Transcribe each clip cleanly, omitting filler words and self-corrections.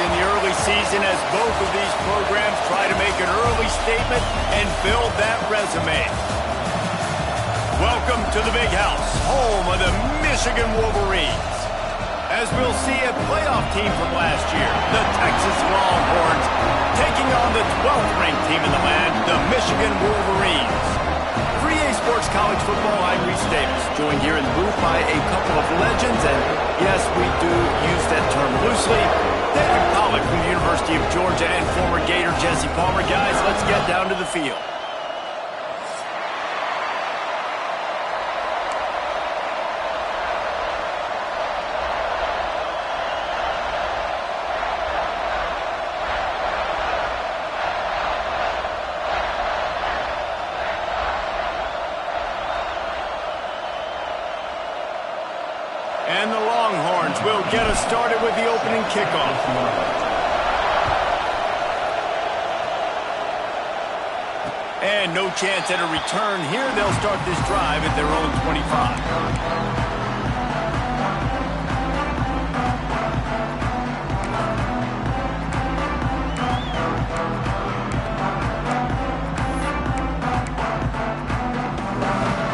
in the early season as both of these programs try to make an early statement and build that resume. Welcome to the Big House, home of the Michigan Wolverines. As we'll see, a playoff team from last year, the Texas Longhorns, taking on the 12th ranked team in the land, the Michigan Wolverines. For EA Sports College Football, I'm Reese Davis, joined here in the booth by a couple of legends, and yes, we do use that term loosely. David Pollack from the University of Georgia and former Gator Jesse Palmer. Guys, let's get down to the field. And the Longhorns will get us started with the opening kickoff. And no chance at a return here. They'll start this drive at their own 25.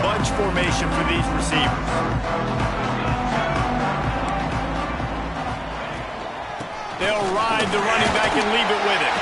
Bunch formation for these receivers. They'll ride the running back and leave it with him.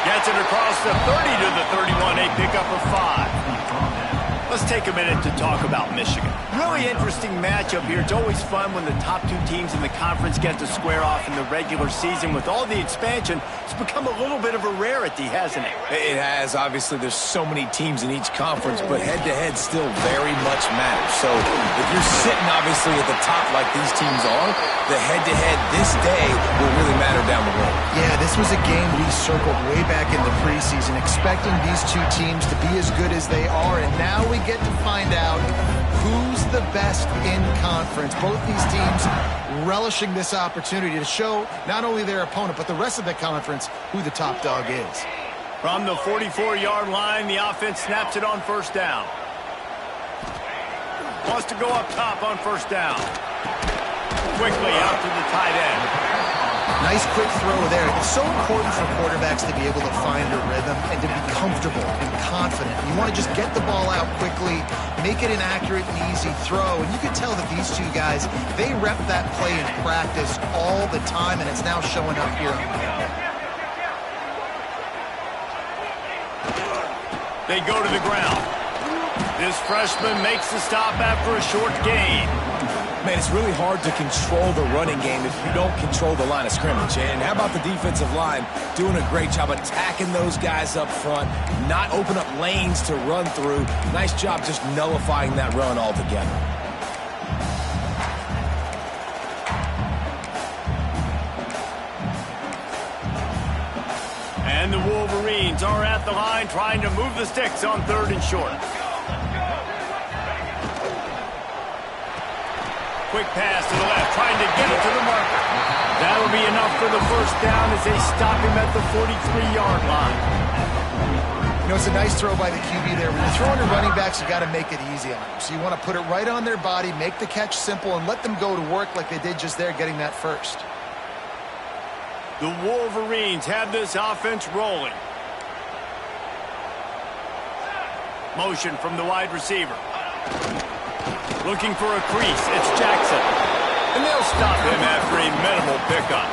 Gets it across the 30 to the 31, a pickup of 5. Let's take a minute to talk about Michigan. Really interesting matchup here. It's always fun when the top two teams in the conference get to square off in the regular season. With all the expansion, it's become a little bit of a rarity, hasn't it? It has. Obviously, there's so many teams in each conference, but head-to-head still very much matters. So if you're sitting, obviously, at the top like these teams are, the head-to-head this day will really matter down the road. Yeah, this was a game we circled way back in the preseason, expecting these two teams to be as good as they are, and now we get to find out who's the best in conference. Both these teams relishing this opportunity to show not only their opponent, but the rest of the conference who the top dog is. From the 44-yard line, the offense snaps it on first down. Wants to go up top on first down. Quickly out to the tight end. Nice quick throw there. It's so important for quarterbacks to be able to find a rhythm and to be comfortable and confident. You want to just get the ball out quickly, make it an accurate and easy throw. And you can tell that these two guys, they rep that play in practice all the time, and it's now showing up here. They go to the ground. This freshman makes the stop after a short gain. Man, it's really hard to control the running game if you don't control the line of scrimmage. And how about the defensive line doing a great job attacking those guys up front, not open up lanes to run through. Nice job just nullifying that run altogether. And the Wolverines are at the line trying to move the sticks on 3rd and short. Quick pass to the left, trying to get it to the marker. That'll be enough for the first down as they stop him at the 43-yard line. You know, it's a nice throw by the QB there. When you're throwing to running backs, you got to make it easy on them. So you want to put it right on their body, make the catch simple, and let them go to work like they did just there, getting that first. The Wolverines have this offense rolling. Motion from the wide receiver. Looking for a crease, it's Jackson. And they'll stop him after a minimal pickup.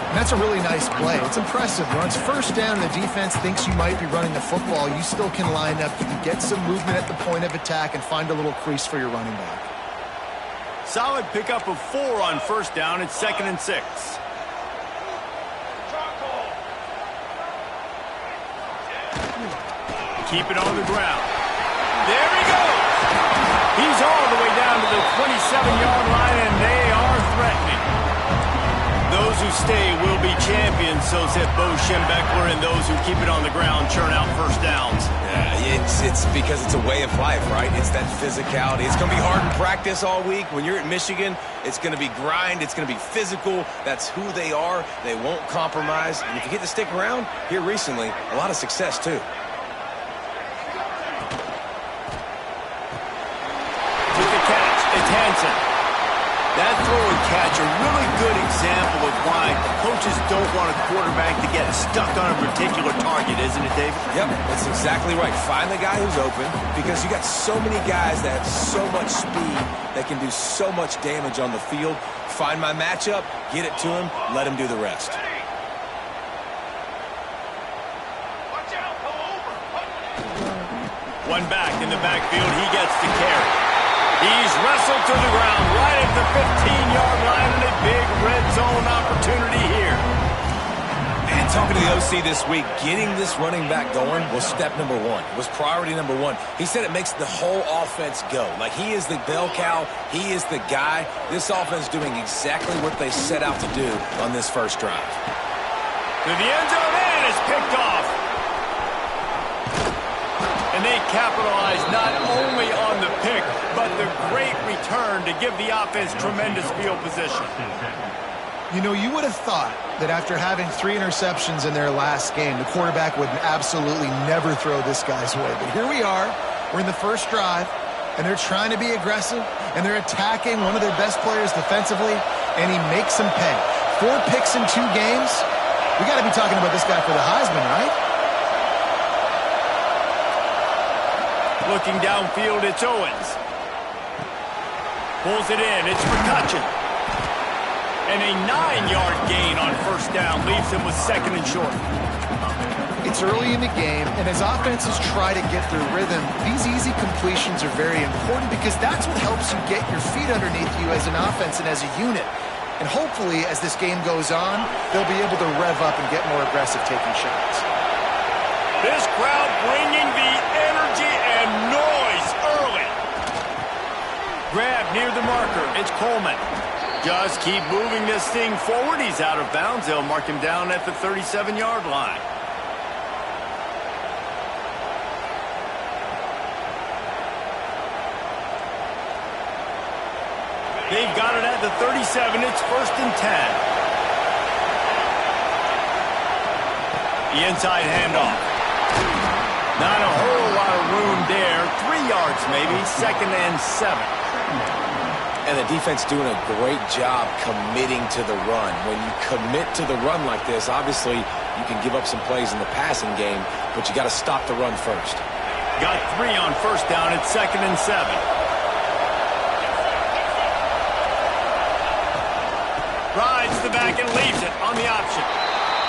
And that's a really nice play. It's impressive. Once first down and the defense thinks you might be running the football, you still can line up. You can get some movement at the point of attack and find a little crease for your running back. Solid pickup of 4 on first down. It's 2nd and 6. Keep it on the ground. There he goes. He's all the way down to the 27-yard line, and they are threatening. Those who stay will be champions, so said Bo Schembechler, and those who keep it on the ground churn out first downs. Yeah, it's because it's a way of life, right? It's that physicality. It's going to be hard in practice all week. When you're at Michigan, it's going to be grind. It's going to be physical. That's who they are. They won't compromise. And if you get to stick around, here recently, a lot of success, too. That throw and catch, a really good example of why coaches don't want a quarterback to get stuck on a particular target, isn't it, David? Yep, that's exactly right. Find the guy who's open, because you got so many guys that have so much speed that can do so much damage on the field. Find my matchup, get it to him, let him do the rest. One back in the backfield, he gets the carry. He's wrestled to the ground right at the 15-yard line, and a big red zone opportunity here. And talking to the OC this week, getting this running back going was step number one. It was priority number one. He said it makes the whole offense go. Like, he is the bell cow. He is the guy. This offense doing exactly what they set out to do on this first drive. To the end zone, and it's picked off. And they capitalize not only on the pick, but the great return to give the offense tremendous field position. You know, you would have thought that after having 3 interceptions in their last game, the quarterback would absolutely never throw this guy's way. But here we are. We're in the first drive, and they're trying to be aggressive, and they're attacking one of their best players defensively, and he makes them pay. 4 picks in 2 games. We got to be talking about this guy for the Heisman, right? Looking downfield, it's Owens. Pulls it in, it's McCutcheon. And a 9-yard gain on first down leaves him with 2nd and short. It's early in the game, and as offenses try to get their rhythm, these easy completions are very important because that's what helps you get your feet underneath you as an offense and as a unit. And hopefully, as this game goes on, they'll be able to rev up and get more aggressive taking shots. This crowd bringing the energy and noise early. Grab near the marker. It's Coleman. Just keep moving this thing forward. He's out of bounds. They'll mark him down at the 37-yard line. They've got it at the 37. It's 1st and 10. The inside handoff. Not a whole lot of room there. 3 yards maybe. 2nd and 7. And the defense doing a great job committing to the run. When you commit to the run like this, obviously you can give up some plays in the passing game, but you got to stop the run first. Got 3 on first down. It's 2nd and 7. Rides the back and leaves it on the option.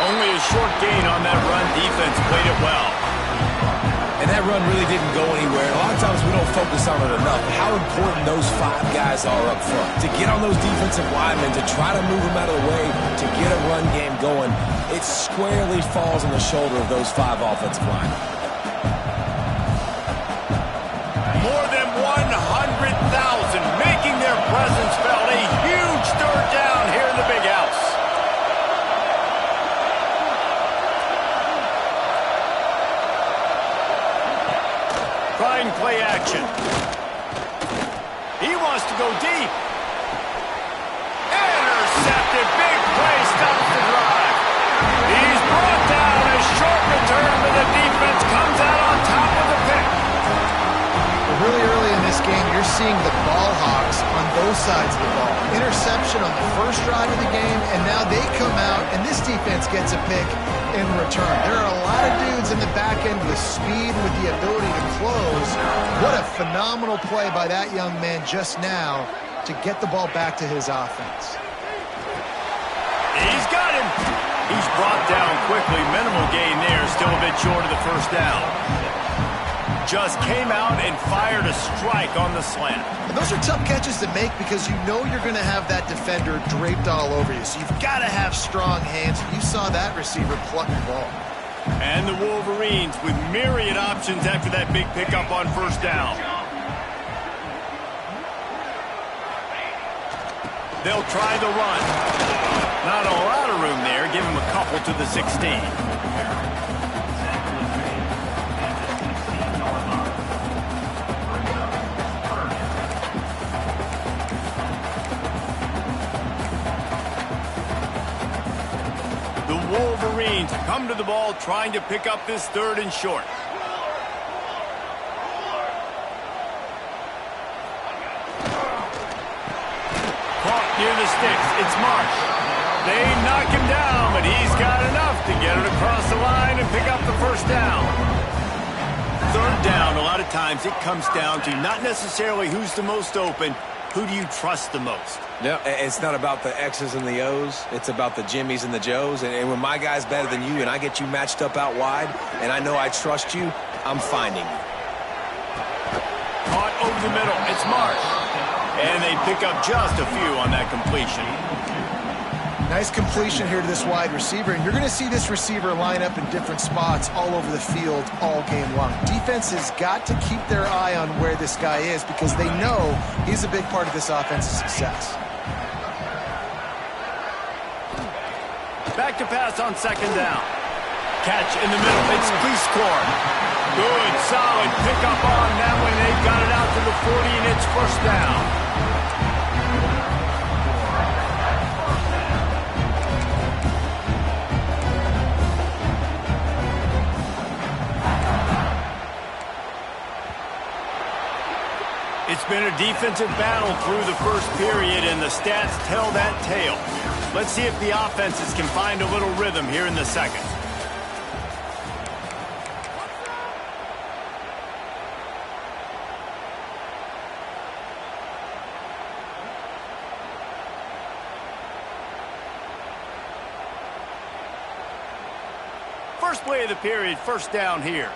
Only a short gain on that run. Defense played it well. And that run really didn't go anywhere. A lot of times we don't focus on it enough. How important those 5 guys are up front. To get on those defensive linemen, to try to move them out of the way, to get a run game going, it squarely falls on the shoulder of those 5 offensive linemen. More than 100,000 making their presence felt. A huge 3rd down here in the big house. Trying play action. He wants to go deep. Intercepted. Big play stops the drive. He's brought down. A short return, but the defense comes out on top of the pick. Really early in this game, you're seeing the ball hawks on both sides of the ball. Interception on the first drive of the game, and now they come out, and this defense gets a pick in return. There are a lot of dudes in the back end with speed, with the ability to close. What a phenomenal play by that young man just now to get the ball back to his offense. He's got him. He's brought down quickly. Minimal gain there. Still a bit short of the first down. Just came out and fired a strike on the slant. And those are tough catches to make because you know you're going to have that defender draped all over you. So you've got to have strong hands. You saw that receiver pluck the ball. And the Wolverines with myriad options after that big pickup on first down. They'll try the run. Not a lot of room there. Give him a couple to the 16. Wolverines come to the ball trying to pick up this 3rd and short. Caught near the sticks. It's Marsh. They knock him down, but he's got enough to get it across the line and pick up the first down. Third down, a lot of times it comes down to not necessarily who's the most open, who do you trust the most? Yeah, it's not about the X's and the O's. It's about the Jimmies and the Joes. And when my guy's better than you and I get you matched up out wide and I know I trust you, I'm finding you. Caught over the middle. It's Marsh. And they pick up just a few on that completion. Nice completion here to this wide receiver, and you're going to see this receiver line up in different spots all over the field all game long. Defense has got to keep their eye on where this guy is because they know he's a big part of this offense's success. Back to pass on second down. Catch in the middle. It's Cleescore. Good, solid pickup on that one. They've got it out to the 40, and it's first down. It's been a defensive battle through the first period, and the stats tell that tale. Let's see if the offenses can find a little rhythm here in the second. First play of the period, first down here.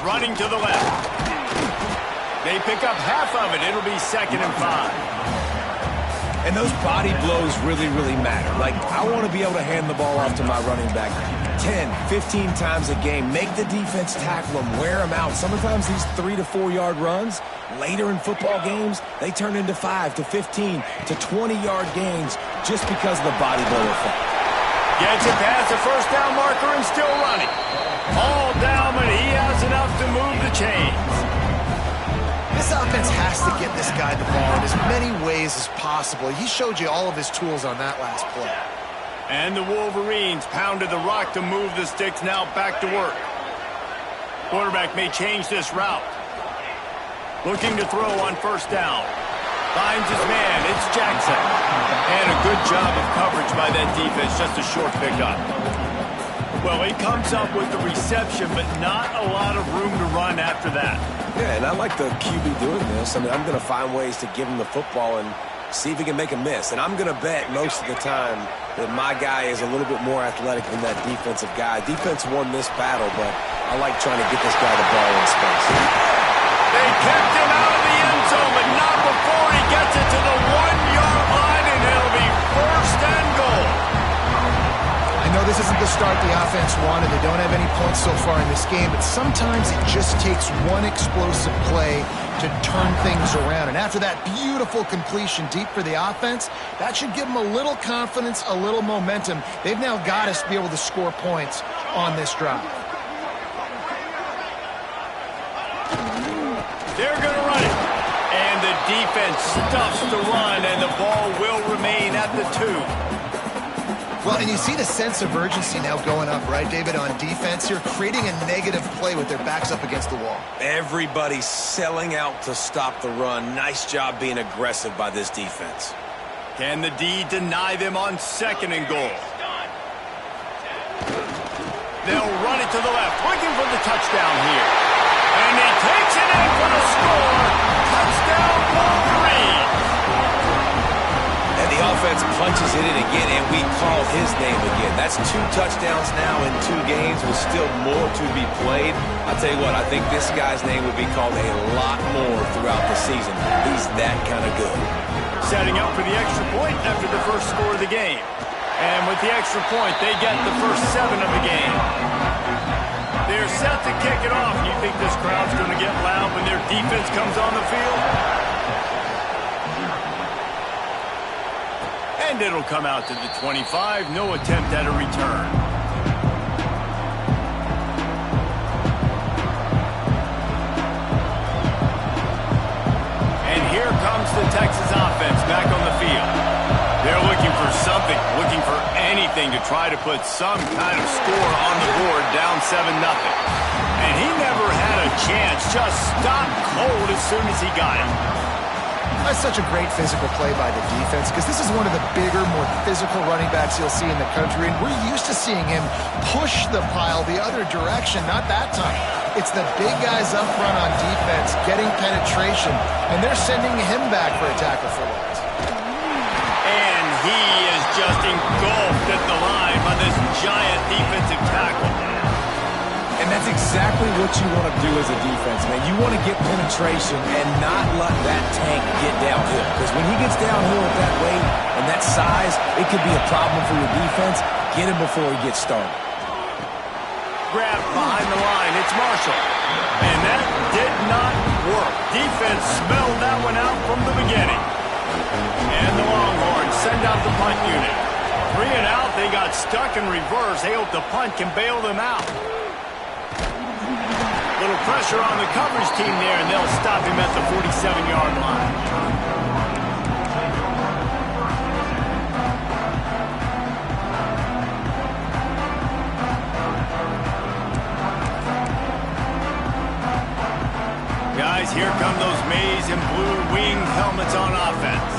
Running to the left. They pick up half of it. It'll be 2nd and 5. And those body blows really, really matter. Like, I want to be able to hand the ball off to my running back 10, 15 times a game. Make the defense tackle them, wear them out. Sometimes these 3 to 4 yard runs, later in football games, they turn into 5 to 15 to 20 yard gains just because of the body blow effect. Gets it past the first down marker and still running. All down, but he has enough to move the chains. This offense has to get this guy the ball in as many ways as possible. He showed you all of his tools on that last play. And the Wolverines pounded the rock to move the sticks, now back to work. Quarterback may change this route. Looking to throw on first down. Finds his man, it's Jackson. And a good job of coverage by that defense, just a short pickup. Well, he comes up with the reception, but not a lot of room to run after that. Yeah, and I like the QB doing this. I mean, I'm going to find ways to give him the football and see if he can make a miss. And I'm going to bet most of the time that my guy is a little bit more athletic than that defensive guy. Defense won this battle, but I like trying to get this guy the ball in space. They kept him out of the end zone, but not before he gets it to the 1 yard line, and it'll be 1st and goal. I know this isn't the start the offense wanted. They don't have any points so far in this game, but sometimes it just takes one explosive play to turn things around. And after that beautiful completion deep for the offense, that should give them a little confidence, a little momentum. They've now got us to be able to score points on this drive. They're going to run it. And the defense stuffs the run, and the ball will remain at the 2. Well, and you see the sense of urgency now going up, right, David, on defense here, creating a negative play with their backs up against the wall. Everybody's selling out to stop the run. Nice job being aggressive by this defense. Can the D deny them on 2nd and goal? They'll run it to the left, looking for the touchdown here. And he takes it in for the score. Touchdown, Wolverine. And the offense punches it in again, and we call his name again. That's 2 touchdowns now in 2 games with still more to be played. I'll tell you what, I think this guy's name will be called a lot more throughout the season. He's that kind of good. Setting up for the extra point after the first score of the game. And with the extra point, they get the first 7 of the game. They're set to kick it off. You think this crowd's going to get loud when their defense comes on the field? And it'll come out to the 25. No attempt at a return. And here comes the Texas offense back on the field. They're looking for something, looking for anything to try to put some kind of score on the board, down 7-0. And he never had a chance, just stopped cold as soon as he got it. That's such a great physical play by the defense, because this is one of the bigger, more physical running backs you'll see in the country, and we're used to seeing him push the pile the other direction, not that time. It's the big guys up front on defense getting penetration, and they're sending him back for a tackle for loss. And he is just engulfed at the line by this giant defensive tackle. And that's exactly what you want to do as a defense, man. You want to get penetration and not let that tank get downhill. Because when he gets downhill at that weight and that size, it could be a problem for your defense. Get him before he gets started. Grab behind the line. It's Marshall. And that did not work. Defense smelled that one out from the beginning. And the Longhorns send out the punt unit. 3 and out. They got stuck in reverse. They hope the punt can bail them out. Little pressure on the coverage team there, and they'll stop him at the 47-yard line. Guys, here come those maize and blue wing helmets on offense.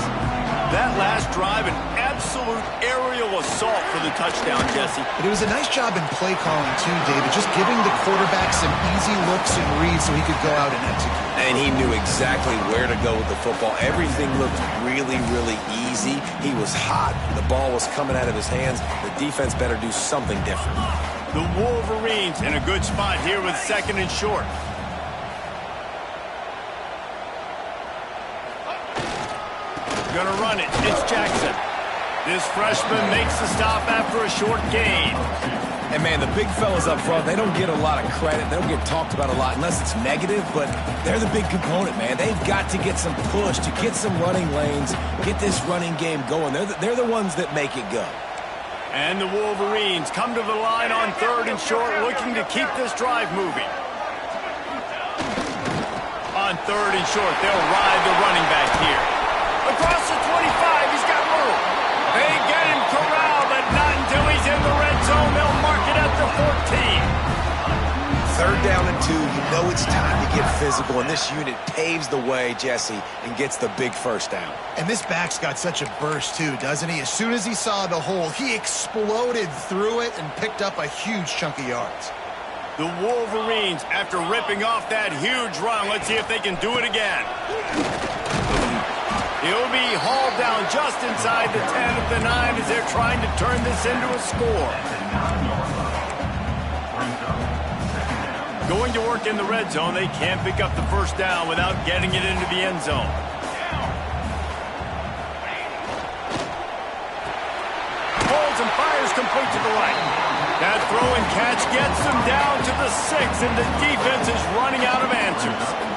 That last drive, an absolute aerial assault for the touchdown, Jesse. But it was a nice job in play calling too, David, just giving the quarterback some easy looks and reads so he could go out and execute. And he knew exactly where to go with the football. Everything looked really, really easy. He was hot. The ball was coming out of his hands. The defense better do something different. The Wolverines in a good spot here with 2nd and short. Gonna run it. It's Jackson. This freshman makes the stop after a short gain. And, man, the big fellas up front, they don't get a lot of credit. They don't get talked about a lot unless it's negative, but they're the big component, man. They've got to get some push, to get some running lanes, get this running game going. They're the ones that make it go. And the Wolverines come to the line on 3rd and short, looking to keep this drive moving. On 3rd and short, they'll ride the running back here. Across the 25, he's got room. They get him corralled, but not until he's in the red zone. They'll mark it at the 14. 3rd down and 2. You know it's time to get physical, and this unit paves the way, Jesse, and gets the big 1st down. And this back's got such a burst too, doesn't he? As soon as he saw the hole, he exploded through it and picked up a huge chunk of yards. The Wolverines, after ripping off that huge run, let's see if they can do it again. He'll be hauled down just inside the 10 at the 9 as they're trying to turn this into a score. Going to work in the red zone, they can't pick up the 1st down without getting it into the end zone. Holds and fires complete to the right. That throw and catch gets them down to the 6, and the defense is running out of answers.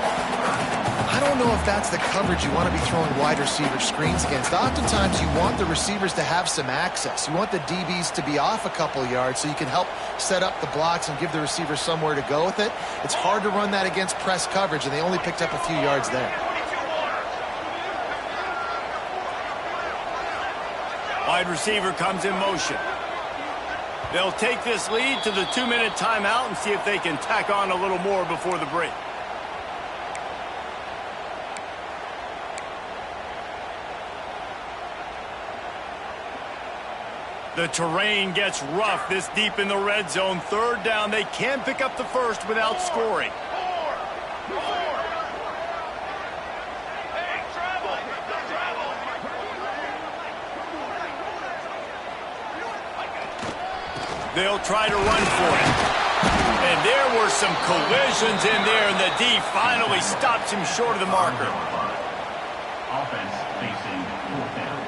I don't know if that's the coverage you want to be throwing wide receiver screens against. Oftentimes, you want the receivers to have some access. You want the DBs to be off a couple yards so you can help set up the blocks and give the receiver somewhere to go with it. It's hard to run that against press coverage, and they only picked up a few yards there. Wide receiver comes in motion. They'll take this lead to the 2-minute timeout and see if they can tack on a little more before the break. The terrain gets rough this deep in the red zone. 3rd down. They can pick up the 1st without scoring. They'll try to run for it. And there were some collisions in there, and the D finally stops him short of the marker. Offense facing 4th down.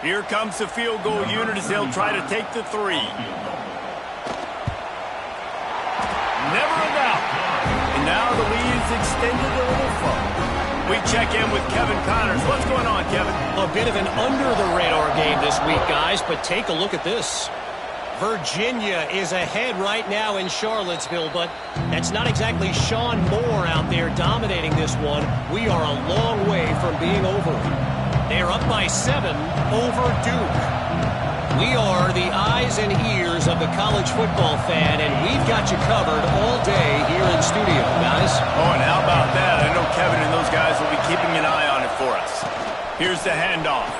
Here comes the field goal unit as they'll try to take the 3. Never a doubt. And now the lead is extended a little further. We check in with Kevin Connors. What's going on, Kevin? A bit of an under-the-radar game this week, guys, but take a look at this. Virginia is ahead right now in Charlottesville, but that's not exactly Sean Moore out there dominating this one. We are a long way from being over. They're up by 7 over Duke. We are the eyes and ears of the college football fan, and we've got you covered all day here in studio, guys. Oh, and how about that? I know Kevin and those guys will be keeping an eye on it for us. Here's the handoff.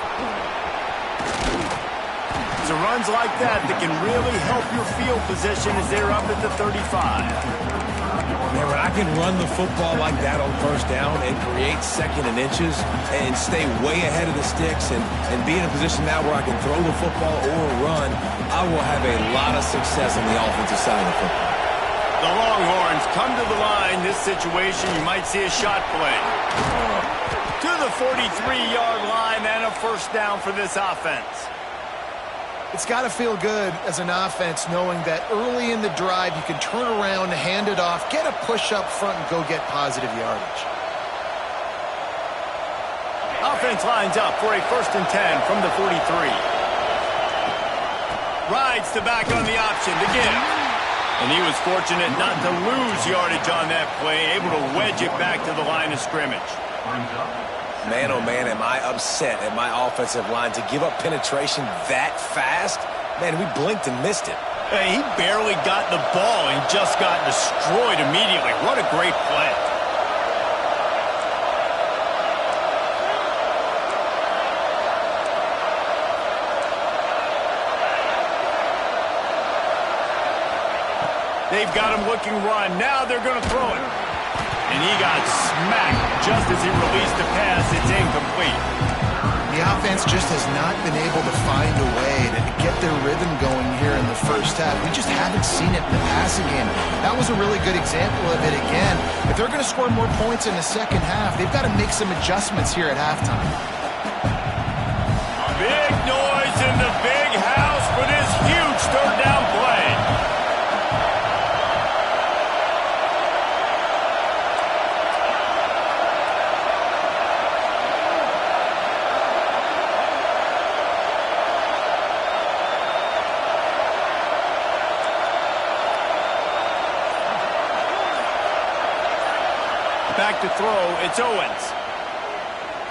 It's the runs like that can really help your field position as they're up at the 35. Man, when I can run the football like that on first down and create second and inches and stay way ahead of the sticks and be in a position now where I can throw the football or run, I will have a lot of success on the offensive side of the football. The Longhorns come to the line. This situation, you might see a shot play. To the 43-yard line and a first down for this offense. It's got to feel good as an offense knowing that early in the drive you can turn around, hand it off, get a push up front, and go get positive yardage. Offense lines up for a 1st and 10 from the 43. Rides the back on the option to give. And he was fortunate not to lose yardage on that play, able to wedge it back to the line of scrimmage. Man, oh man, am I upset at my offensive line to give up penetration that fast? Man, we blinked and missed it. Hey, he barely got the ball and just got destroyed immediately. What a great play. They've got him looking run. Now they're going to throw it. And he got smacked just as he released the pass. It's incomplete. The offense just has not been able to find a way to get their rhythm going here in the first half. We just haven't seen it in the passing game. That was a really good example of it again. If they're going to score more points in the second half, they've got to make some adjustments here at halftime. Big noise in the big house for this huge third down play. Back to throw, it's Owens.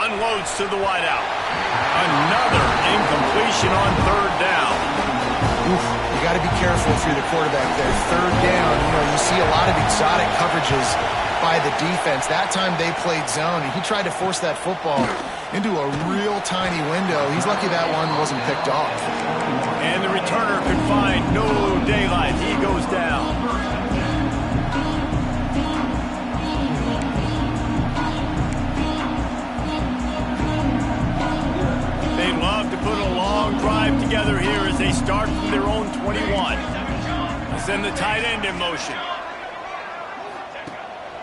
Unloads to the wideout. Another incompletion on 3rd down. Oof, you got to be careful if you're the quarterback there. 3rd down, you see a lot of exotic coverages by the defense. That time they played zone, and he tried to force that football into a real tiny window. He's lucky that one wasn't picked off. And the returner could find no daylight. He goes down. Love to put a long drive together here as they start from their own 21. Send the tight end in motion.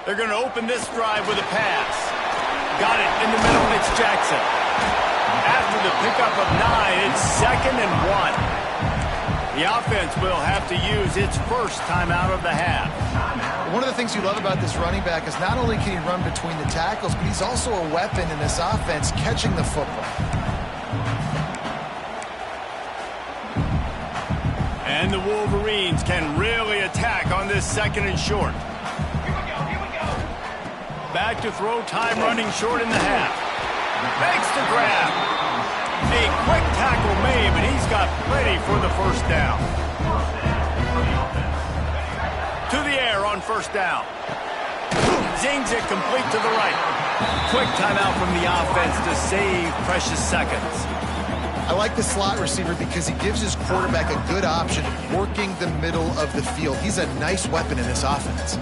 They're going to open this drive with a pass. Got it in the middle. It's Jackson. After the pickup of 9, it's 2nd and 1. The offense will have to use its first timeout of the half. One of the things you love about this running back is not only can he run between the tackles, but he's also a weapon in this offense catching the football. And the Wolverines can really attack on this 2nd and short. Back to throw, time running short in the half. Makes the grab. A quick tackle made, but he's got plenty for the first down. To the air on 1st down. Zings it complete to the right. Quick timeout from the offense to save precious seconds. I like the slot receiver because he gives his quarterback a good option working the middle of the field. He's a nice weapon in this offense.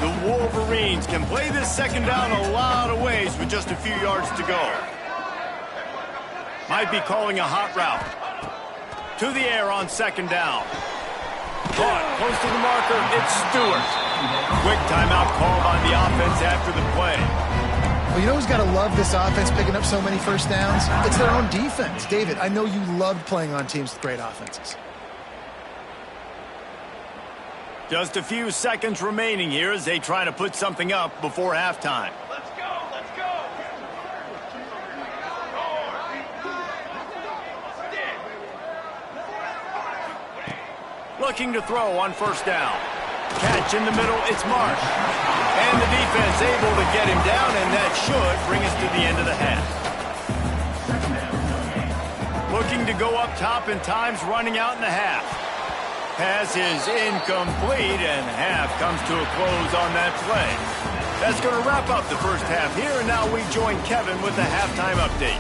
The Wolverines can play this 2nd down a lot of ways with just a few yards to go. Might be calling a hot route. To the air on 2nd down. Caught close to the marker. It's Stewart. Quick timeout called on the offense after the play. Well, you know who's got to love this offense picking up so many first downs? It's their own defense. David, I know you loved playing on teams with great offenses. Just a few seconds remaining here as they try to put something up before halftime. Let's go, let's go. Looking to throw on 1st down. Catch in the middle, it's Marsh. And the defense able to get him down, and that should bring us to the end of the half. Looking to go up top, and time's running out in the half. Pass is incomplete, and half comes to a close on that play. That's going to wrap up the first half here, and now we join Kevin with the halftime update.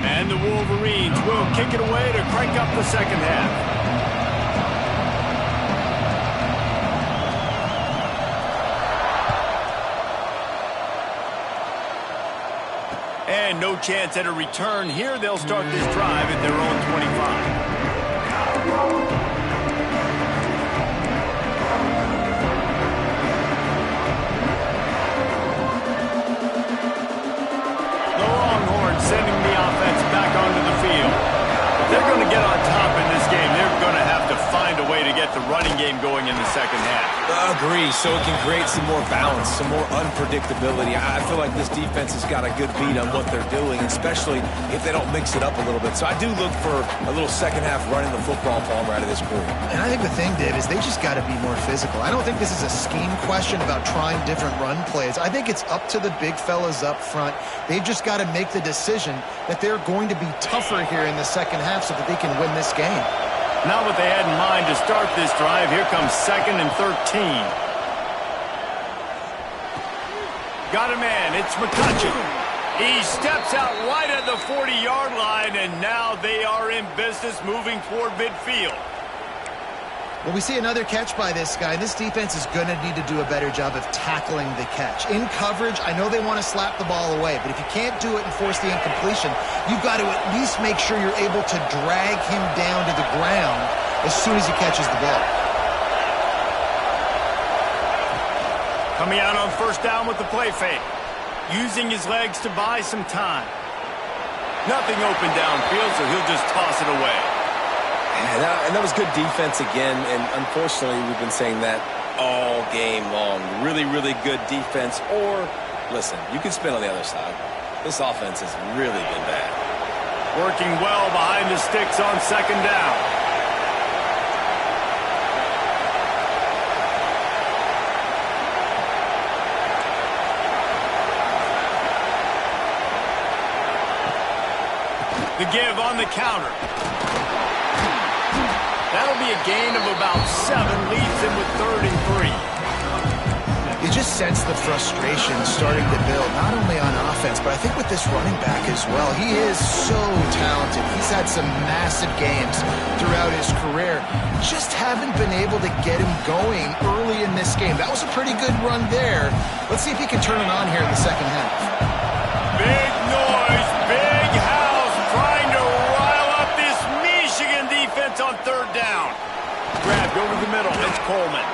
And the Wolverines will kick it away to crank up the second half. And no chance at a return here. They'll start this drive at their own 25. Sending the offense back onto the field. If they're going to get on top in this game, they're going to have to find a way to get the running game going in the second half. Agree, so it can create some more balance, some more unpredictability. I feel like this defense has got a good beat on what they're doing, especially if they don't mix it up a little bit. So I do look for a little second half running the football Palmer out of this group. And I think the thing, Dave, is they just got to be more physical. I don't think this is a scheme question about trying different run plays. I think it's up to the big fellas up front. They've just got to make the decision that they're going to be tougher here in the second half so that they can win this game. Not what they had in mind to start this drive. Here comes 2nd and 13. Got a man. It's McCutcheon. He steps out right at the 40-yard line, and now they are in business moving toward midfield. Well, we see another catch by this guy. This defense is going to need to do a better job of tackling the catch. In coverage, I know they want to slap the ball away, but if you can't do it and force the incompletion, you've got to at least make sure you're able to drag him down to the ground as soon as he catches the ball. Coming out on first down with the play fake. Using his legs to buy some time. Nothing open downfield, so he'll just toss it away. And that was good defense again, and unfortunately we've been saying that all game long. Really, really good defense, or, listen, you can spin on the other side. This offense has really been bad. Working well behind the sticks on second down. The give on the counter. That'll be a gain of about 7, leaves him with 3rd and 3. You just sense the frustration starting to build, not only on offense, but I think with this running back as well. He is so talented. He's had some massive games throughout his career. Just haven't been able to get him going early in this game. That was a pretty good run there. Let's see if he can turn it on here in the second half. Big noise, big house, trying to rile up this Michigan defense on 3rd down. Grabbed over the middle. It's Coleman.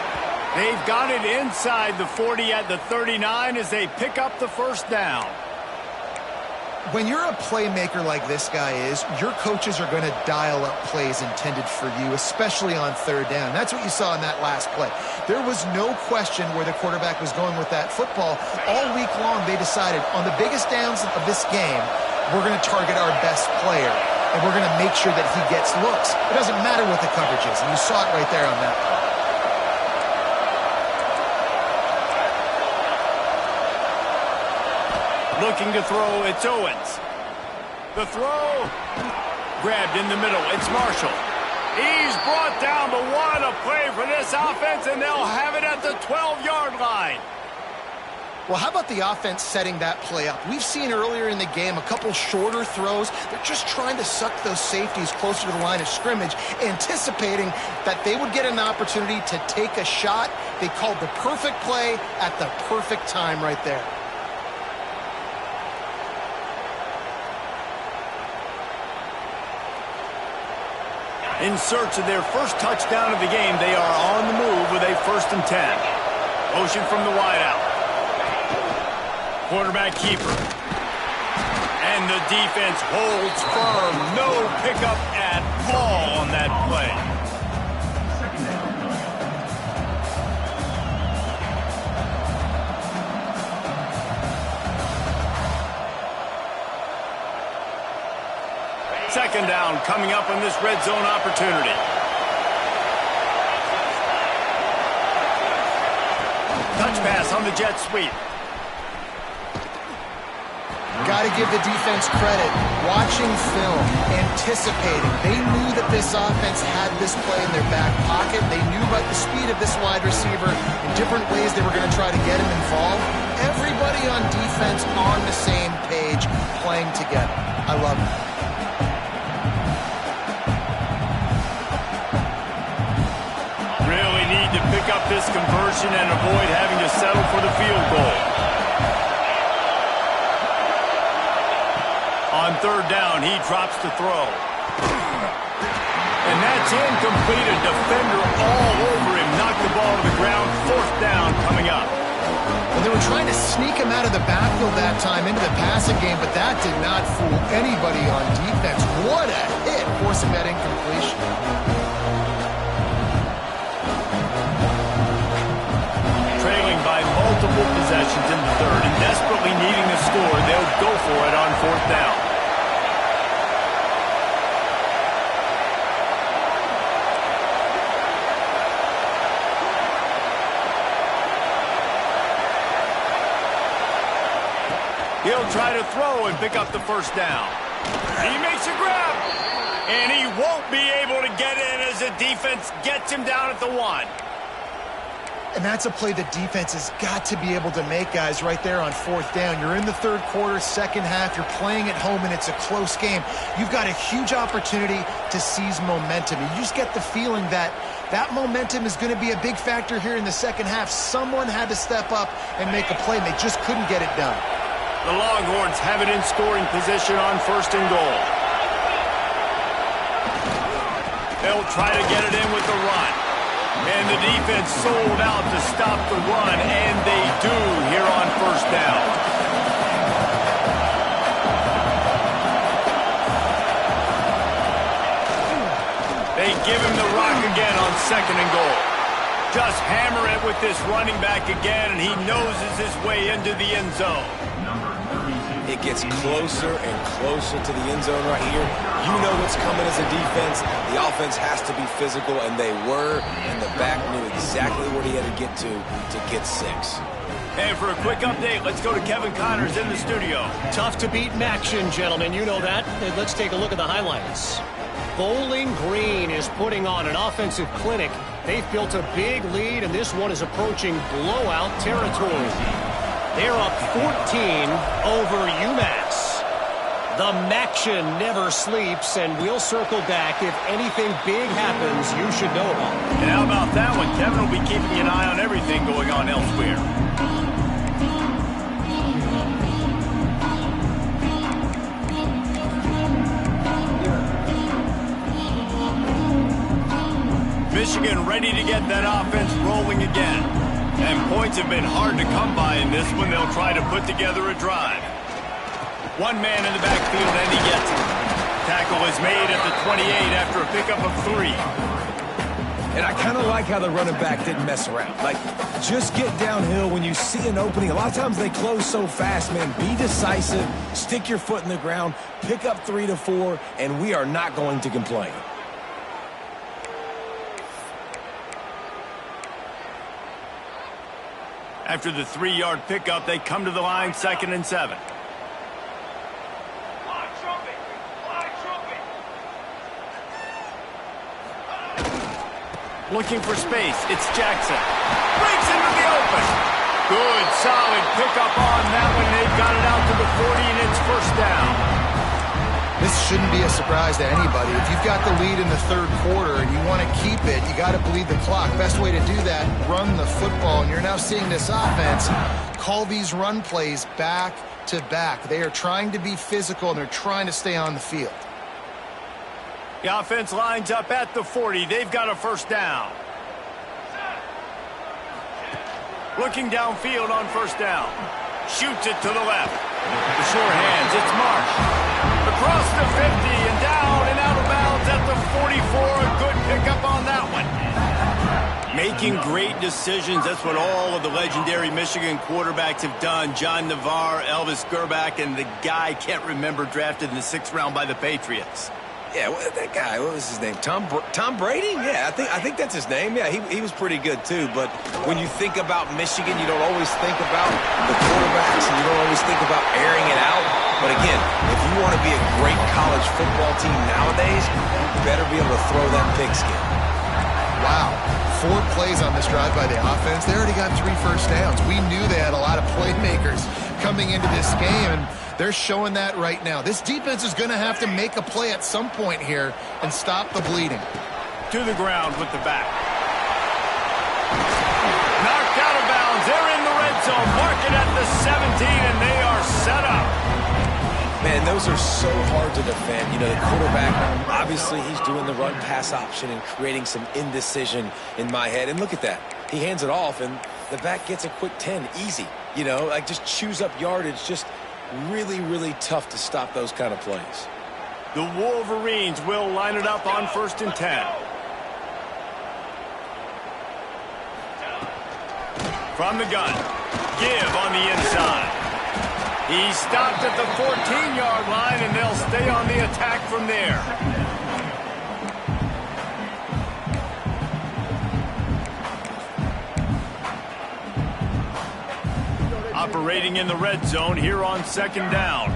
They've got it inside the 40 at the 39 as they pick up the first down. When you're a playmaker like this guy is, your coaches are going to dial up plays intended for you, especially on 3rd down. That's what you saw in that last play. There was no question where the quarterback was going with that football. All week long, they decided on the biggest downs of this game, we're going to target our best player, and we're going to make sure that he gets looks. It doesn't matter what the coverage is, and you saw it right there on that play. Looking to throw, it's Owens. The throw, grabbed in the middle, it's Marshall. He's brought down, but what a play for this offense, and they'll have it at the 12-yard line. Well, how about the offense setting that play up? We've seen earlier in the game a couple shorter throws. They're just trying to suck those safeties closer to the line of scrimmage, anticipating that they would get an opportunity to take a shot. They called the perfect play at the perfect time right there. In search of their first touchdown of the game, they are on the move with a 1st and 10. Motion from the wideout. Quarterback keeper. And the defense holds firm. No pickup at all on that play. Second down coming up on this red zone opportunity. Touch pass on the jet sweep. Got to give the defense credit. Watching film, anticipating. They knew that this offense had this play in their back pocket. They knew about the speed of this wide receiver in different ways they were going to try to get him involved. Everybody on defense on the same page, playing together. I love it. Really need to pick up this conversion and avoid having to settle for the field goal. On third down, he drops to throw. And that's incomplete. A defender all over him. Knocked the ball to the ground. Fourth down coming up. Well, they were trying to sneak him out of the backfield that time into the passing game, but that did not fool anybody on defense. What a hit, forcing that incompletion. Trailing by multiple possessions in the third and desperately needing to score, they'll go for it on fourth down. He'll try to throw and pick up the first down. He makes a grab, and he won't be able to get in as the defense gets him down at the 1. And that's a play the defense has got to be able to make, guys, right there on fourth down. You're in the third quarter, second half. You're playing at home, and it's a close game. You've got a huge opportunity to seize momentum. You just get the feeling that that momentum is going to be a big factor here in the second half. Someone had to step up and make a play, and they just couldn't get it done. The Longhorns have it in scoring position on first and goal. They'll try to get it in with the run. And the defense sold out to stop the run, and they do here on first down. They give him the rock again on second and goal. Just hammer it with this running back again, and he noses his way into the end zone. It gets closer and closer to the end zone right here. You know what's coming as a defense. The offense has to be physical, and they were, and the back knew exactly where he had to get to get 6. And for a quick update, let's go to Kevin Connors in the studio. Tough to beat in action, gentlemen. You know that. And let's take a look at the highlights. Bowling Green is putting on an offensive clinic. They've built a big lead, and this one is approaching blowout territory. They're up 14 over UMass. The Maction never sleeps, and we'll circle back. If anything big happens, you should know about it. And how about that one? Kevin will be keeping an eye on everything going on elsewhere. Michigan ready to get that offense rolling again. And points have been hard to come by in this one. They'll try to put together a drive. One man in the backfield, and he gets it. Tackle is made at the 28 after a pickup of 3. And I kind of like how the running back didn't mess around. Like, just get downhill when you see an opening. A lot of times they close so fast, man. Be decisive, stick your foot in the ground, pick up 3 to 4, and we are not going to complain. After the 3-yard pickup, they come to the line, 2nd and 7. Looking for space, it's Jackson. Breaks into the open. Good, solid pickup on that one. They've got it out to the 40, and it's first down. This shouldn't be a surprise to anybody. If you've got the lead in the third quarter and you want to keep it, you got to bleed the clock. Best way to do that, run the football. And you're now seeing this offense call these run plays back to back. They are trying to be physical, and they're trying to stay on the field. The offense lines up at the 40. They've got a first down. Looking downfield on first down. Shoots it to the left. The sure hands, it's Marsh. Across the 50 and down and out of bounds at the 44. A good pickup on that one. Making great decisions. That's what all of the legendary Michigan quarterbacks have done. John Navarre, Elvis Gerbach, and the guy, can't remember, drafted in the 6th round by the Patriots. Yeah, that guy, what was his name? Tom Brady? Yeah, I think that's his name. Yeah, he was pretty good too. But when you think about Michigan, you don't always think about the quarterbacks, and you don't always think about airing it out. But again, if you want to be a great college football team nowadays, you better be able to throw that pigskin. Wow. 4 plays on this drive by the offense. They already got 3 first downs. We knew they had a lot of playmakers coming into this game, and they're showing that right now. This defense is going to have to make a play at some point here and stop the bleeding. To the ground with the back. Knocked out of bounds. They're in the red zone. Mark it at the 17, and they are set up. Man, those are so hard to defend. You know, the quarterback, obviously he's doing the run-pass option and creating some indecision in my head. And look at that. He hands it off, and the back gets a quick 10. Easy. You know, like just chews up yardage. Just really, really tough to stop those kind of plays. The Wolverines will line it up on 1st and 10. From the gun. Give on the inside. He stopped at the 14-yard line, and they'll stay on the attack from there. Operating in the red zone here on 2nd down.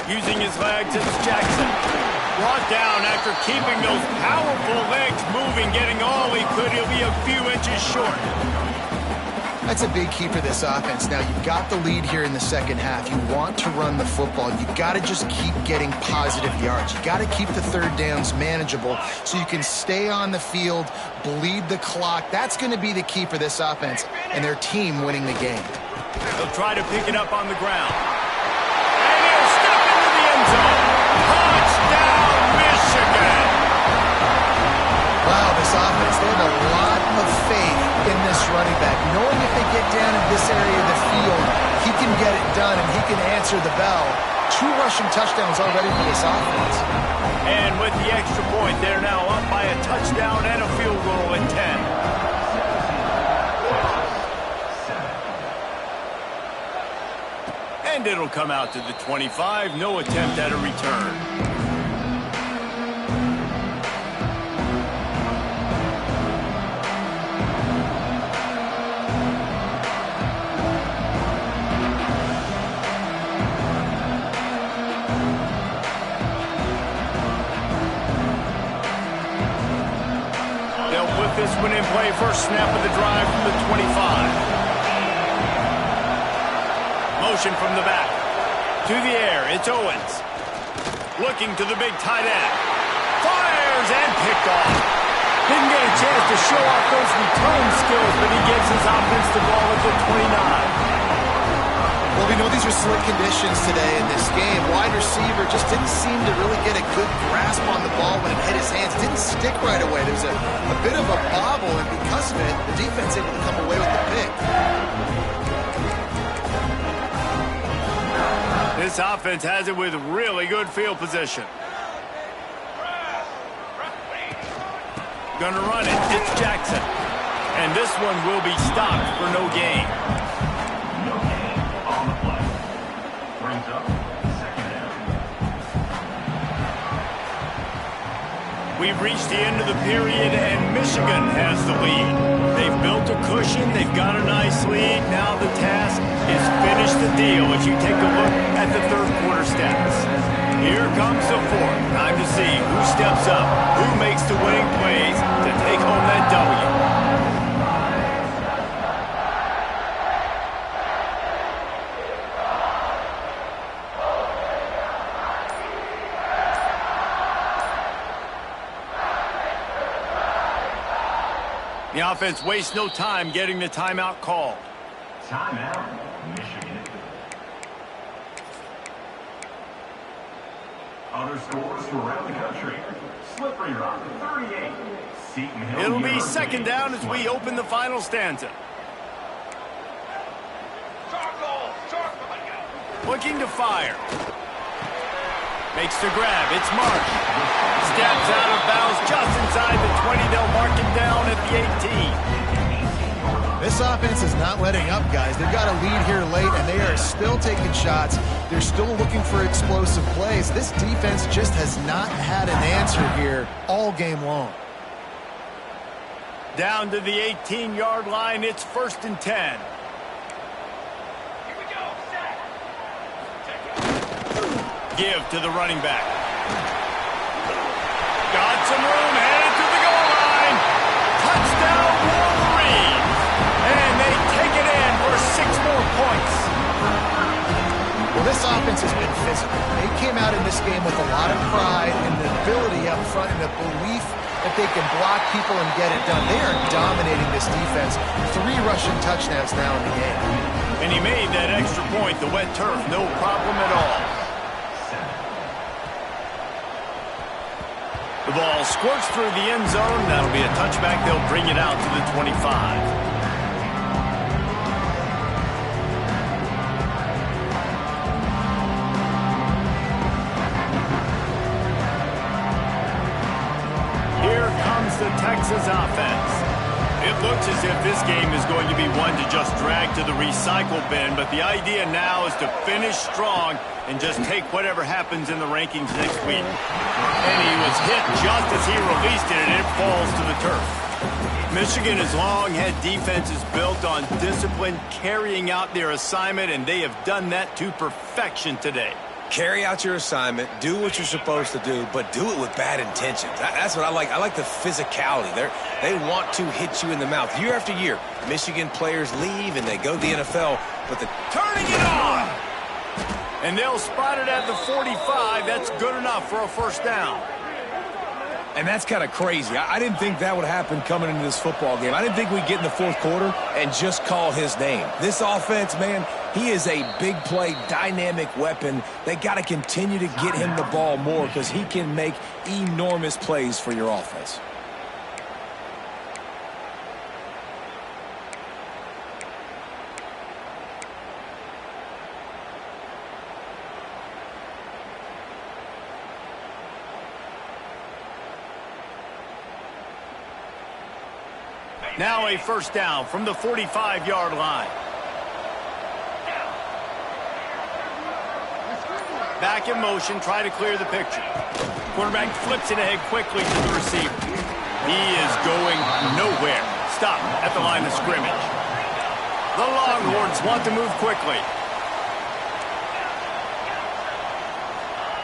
Using his legs, it's Jackson. Brought down after keeping those powerful legs moving, getting all he could. He'll be a few inches short. That's a big key for this offense. Now, you've got the lead here in the second half. You want to run the football. You've got to just keep getting positive yards. You've got to keep the 3rd downs manageable so you can stay on the field, bleed the clock. That's going to be the key for this offense and their team winning the game. They'll try to pick it up on the ground. And he'll step into the end zone. Touchdown, Michigan! Wow, this offense, they have a lot of faith in this running back. Knowing if they get down in this area of the field, he can get it done and he can answer the bell. 2 rushing touchdowns already for this offense. And with the extra point, they're now up by a touchdown and a field goal at 10. And it'll come out to the 25. No attempt at a return. This one in play, first snap of the drive from the 25. Motion from the back. To the air, it's Owens. Looking to the big tight end. Fires and picked off. Didn't get a chance to show off those return skills, but he gets his offense the ball at the 29. Well, we know these are slick conditions today in this game. Wide receiver just didn't seem to really get a good grasp on the ball when it hit his hands. Didn't stick right away. There's a bit of a bobble, and because of it, the defense able to come away with the pick. This offense has it with really good field position. Gonna run it. It's Jackson. And this one will be stopped for no gain. We've reached the end of the period, and Michigan has the lead. They've built a cushion. They've got a nice lead. Now the task is finish the deal as you take a look at the 3rd quarter stats. Here comes the 4th. Time to see who steps up, who makes the winning plays to take home that W. The offense wastes no time getting the timeout call. Timeout, Michigan. Other scores from around the country. Slippery Rock, 38. Seton Hill It'll be University, 2nd down as we open the final stanza. Looking to fire. Makes the grab. It's Marsh. Steps out of bounds just inside the 20. They'll mark him down at the 18. This This offense is not letting up, guys. They've got a lead here late, and they are still taking shots. They're still looking for explosive plays. This defense just has not had an answer here all game long. Down to the 18-yard line, it's 1st and 10. Give to the running back. Got some room, headed to the goal line. Touchdown, Wolverines. And they take it in for 6 more points. Well, this offense has been physical. They came out in this game with a lot of pride and the ability up front and the belief that they can block people and get it done. They are dominating this defense. 3 rushing touchdowns now in the game. And he made that extra point, the wet turf, no problem at all. The ball squirts through the end zone. That'll be a touchback. They'll bring it out to the 25. Here comes the Texas offense. It looks as if this game is going to be one to just drag to the recycle bin, but the idea now is to finish strong and just take whatever happens in the rankings next week. And he was hit just as he released it, and it falls to the turf. Michigan has long had defenses built on discipline, carrying out their assignment, and they have done that to perfection today. Carry out your assignment, do what you're supposed to do, but do it with bad intentions. That's what I like. I like the physicality. They want to hit you in the mouth. Year after year, Michigan players leave and they go to the NFL, but turning it on! And they'll spot it at the 45. That's good enough for a 1st down. And that's kind of crazy. I didn't think that would happen coming into this football game. I didn't think we'd get in the 4th quarter and just call his name. This offense, man, he is a big play, dynamic weapon. They got to continue to get him the ball more because he can make enormous plays for your offense. Now a 1st down from the 45-yard line. Back in motion, try to clear the picture. Quarterback flips it ahead quickly to the receiver. He is going nowhere. Stop at the line of scrimmage. The Longhorns want to move quickly.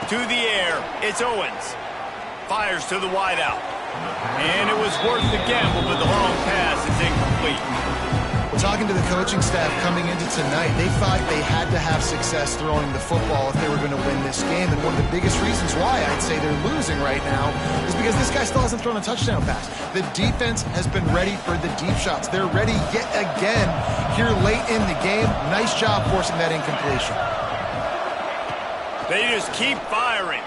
To the air, it's Owens. Fires to the wideout. And it was worth the gamble, but the long pass is incomplete. Well, talking to the coaching staff coming into tonight, they thought they had to have success throwing the football if they were going to win this game. And one of the biggest reasons why I'd say they're losing right now is because this guy still hasn't thrown a touchdown pass. The defense has been ready for the deep shots. They're ready yet again here late in the game. Nice job forcing that incompletion. They just keep firing.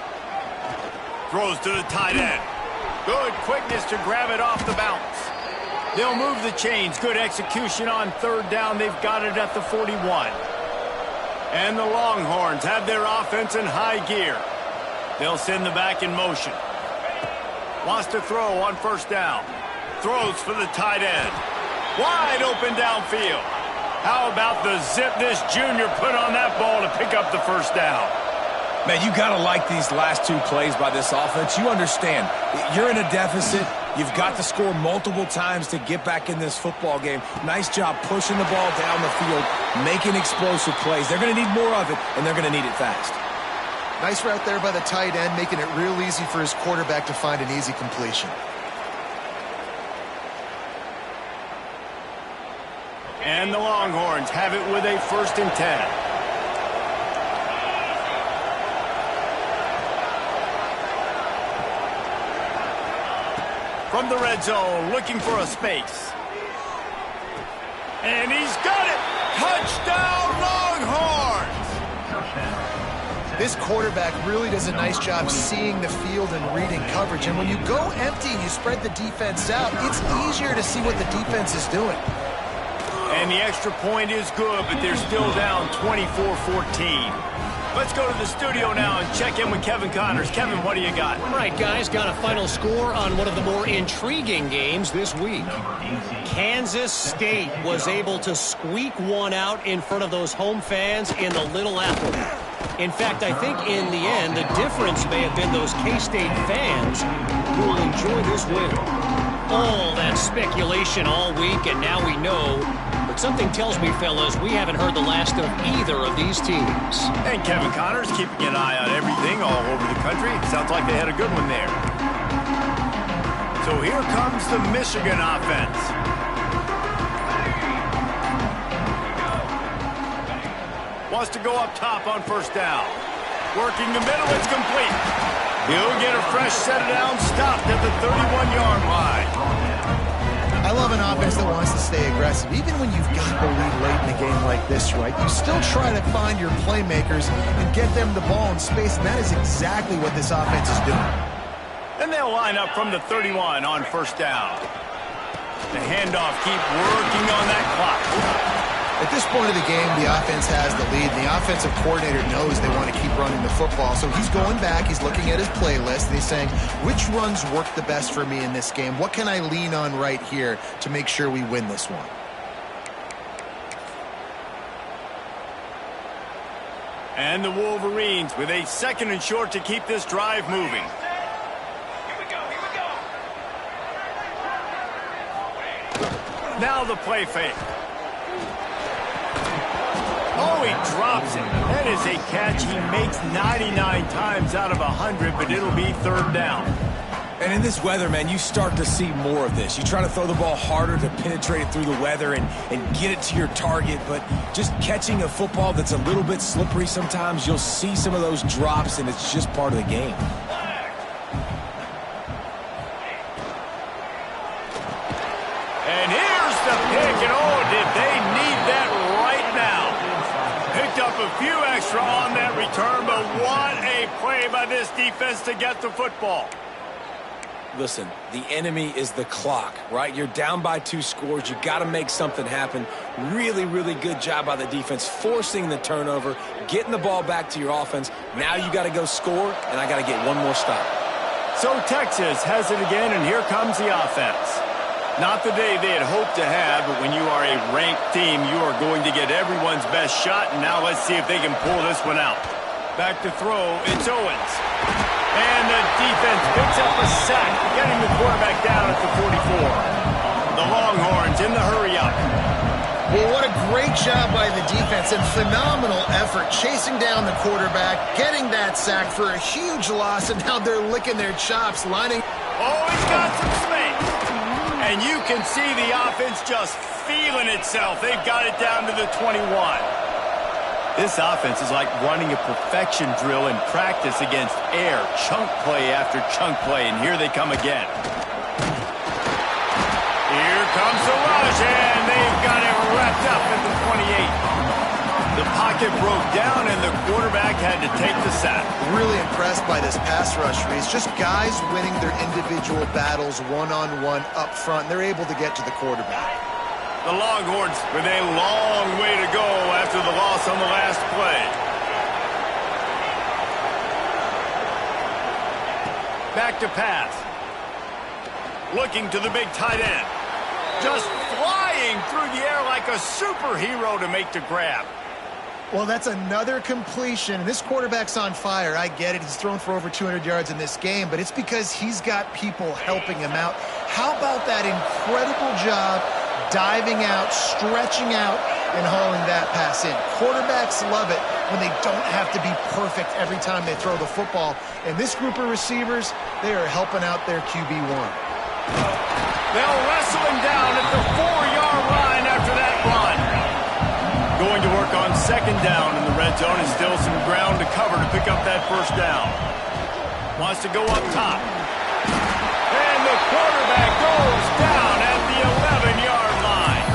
Throws to the tight end. Good quickness to grab it off the bounce. They'll move the chains. Good execution on 3rd down. They've got it at the 41. And the Longhorns have their offense in high gear. They'll send the back in motion. Wants to throw on 1st down. Throws for the tight end. Wide open downfield. How about the zip this junior put on that ball to pick up the 1st down? Man, you got to like these last 2 plays by this offense. You understand, you're in a deficit. You've got to score multiple times to get back in this football game. Nice job pushing the ball down the field, making explosive plays. They're going to need more of it, and they're going to need it fast. Nice route there by the tight end, making it real easy for his quarterback to find an easy completion. And the Longhorns have it with a 1st and 10. From the red zone, looking for a space. And he's got it! Touchdown, Longhorns! This quarterback really does a nice job seeing the field and reading coverage. And when you go empty and you spread the defense out, it's easier to see what the defense is doing. And the extra point is good, but they're still down 24-14. Let's go to the studio now and check in with Kevin Connors. Kevin, what do you got? All right, guys, got a final score on one of the more intriguing games this week. Kansas State was able to squeak one out in front of those home fans in the Little Apple. In fact, I think in the end, the difference may have been those K-State fans who will enjoy this win. All that speculation all week, and now we know. But something tells me, fellas, we haven't heard the last of either of these teams. And Kevin Connors keeping an eye on everything all over the country. Sounds like they had a good one there. So here comes the Michigan offense. Wants to go up top on first down. Working the middle, it's complete. He'll get a fresh set of downs, stopped at the 31-yard line. I love an offense that wants to stay aggressive. Even when you've got the lead late in a game like this, right, you still try to find your playmakers and get them the ball in space, and that is exactly what this offense is doing. And they'll line up from the 31 on first down. The handoff, keep working on that clock. At this point of the game, the offense has the lead. The offensive coordinator knows they want to keep running the football. So he's going back, he's looking at his playlist, and he's saying, which runs work the best for me in this game? What can I lean on right here to make sure we win this one? And the Wolverines with a 2nd and short to keep this drive moving. Now the play fake. Oh, he drops it. That is a catch he makes 99 times out of 100, but it'll be 3rd down. And in this weather, man, you start to see more of this. You try to throw the ball harder to penetrate it through the weather and get it to your target, but just catching a football that's a little bit slippery sometimes, you'll see some of those drops, and it's just part of the game. And here's the pick, and oh, did they need that right now. Picked up a few extra on that return, but what a play by this defense to get the football. Listen, the enemy is the clock, right? You're down by 2 scores. You got to make something happen. Really, really good job by the defense, forcing the turnover, getting the ball back to your offense. Now you got to go score, and I got to get one more stop. So Texas has it again, and here comes the offense. Not the day they had hoped to have, but when you are a ranked team, you are going to get everyone's best shot, and now let's see if they can pull this one out. Back to throw, it's Owens. And the defense picks up a sack, getting the quarterback down at the 44. The Longhorns in the hurry-up. Well, what a great job by the defense and phenomenal effort chasing down the quarterback, getting that sack for a huge loss, and now they're licking their chops, lining. Oh, he's got some space. And you can see the offense just feeling itself. They've got it down to the 21. This offense is like running a perfection drill in practice against air. Chunk play after chunk play, and here they come again. Here comes the rush, and they've got it wrapped up at the 28. The pocket broke down, and the quarterback had to take the sack. Really impressed by this pass rush, Reese. Just guys winning their individual battles one-on-one up front. They're able to get to the quarterback. The Longhorns with a long way to go after the loss on the last play. Back to pass. Looking to the big tight end. Just flying through the air like a superhero to make the grab. Well, that's another completion. This quarterback's on fire. I get it. He's thrown for over 200 yards in this game, but it's because he's got people helping him out. How about that incredible job diving out, stretching out, and hauling that pass in? Quarterbacks love it when they don't have to be perfect every time they throw the football. And this group of receivers, they are helping out their QB1. They'll wrestle him down at the 4-yard line after that run. Going to work on 2nd down in the red zone, and still some ground to cover to pick up that 1st down. Wants to go up top. And the quarterback goes down at the 11-yard line.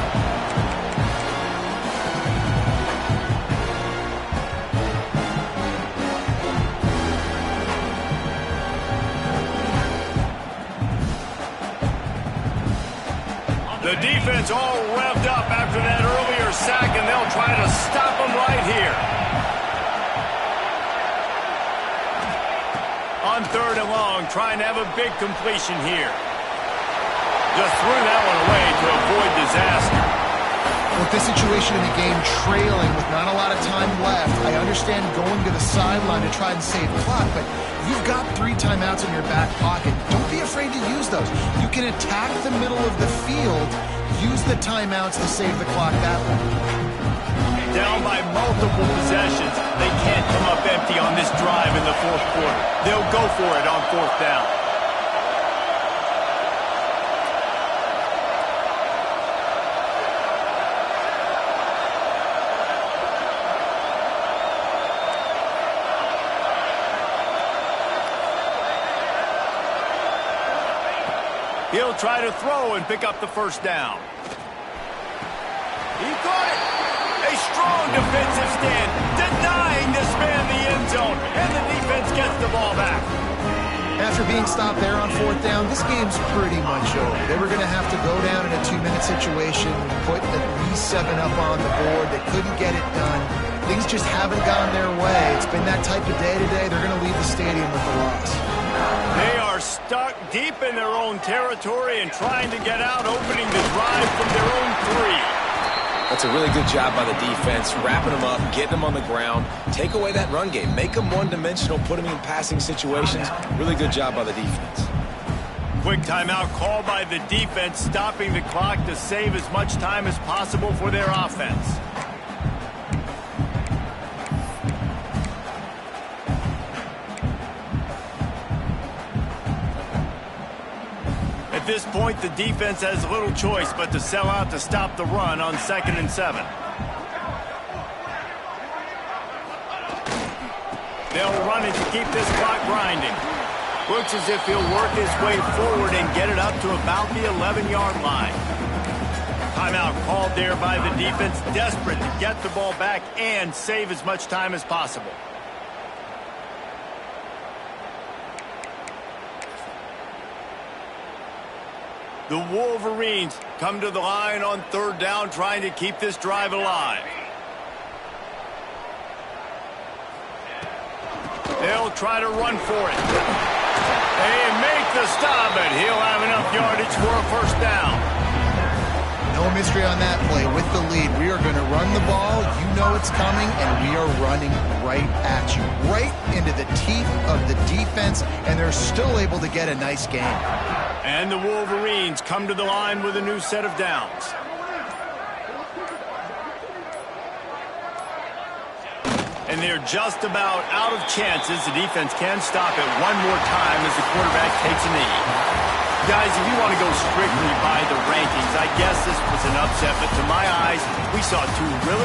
The defense all revved up after that earlier sack, and they'll try to stop them right here. On 3rd and long, trying to have a big completion here. Just threw that one away to avoid disaster. With this situation in the game, trailing with not a lot of time left, I understand going to the sideline to try and save clock, but you've got 3 timeouts in your back pocket. Don't be afraid to use those. You can attack the middle of the field, use the timeouts to save the clock that way. Down by multiple possessions. They can't come up empty on this drive in the 4th quarter. They'll go for it on 4th down. He'll try to throw and pick up the 1st down. He caught it. A strong defensive stand, denying this man the end zone, and the defense gets the ball back. After being stopped there on 4th down, this game's pretty much over. They were going to have to go down in a 2-minute situation, put at least 7 up on the board. They couldn't get it done. Things just haven't gone their way. It's been that type of day today. They're going to leave the stadium with the loss. They are stuck deep in their own territory and trying to get out, opening the drive from their own 3. That's a really good job by the defense, wrapping them up, getting them on the ground. Take away that run game. Make them one-dimensional, put them in passing situations. Really good job by the defense. Quick timeout called by the defense, stopping the clock to save as much time as possible for their offense. At this point, the defense has little choice but to sell out to stop the run on 2nd and 7. They'll run it to keep this clock grinding. Looks as if he'll work his way forward and get it up to about the 11-yard line. Timeout called there by the defense, desperate to get the ball back and save as much time as possible. The Wolverines come to the line on 3rd down, trying to keep this drive alive. They'll try to run for it. They make the stop, but he'll have enough yardage for a 1st down. No mystery on that play. With the lead, we are going to run the ball. You know it's coming, and we are running right at you, right into the teeth of the defense, and they're still able to get a nice game. And the Wolverines come to the line with a new set of downs. And they're just about out of chances. The defense can stop it one more time as the quarterback takes a knee. Guys, if you want to go strictly by the rankings, I guess this was an upset, but to my eyes, we saw 2 really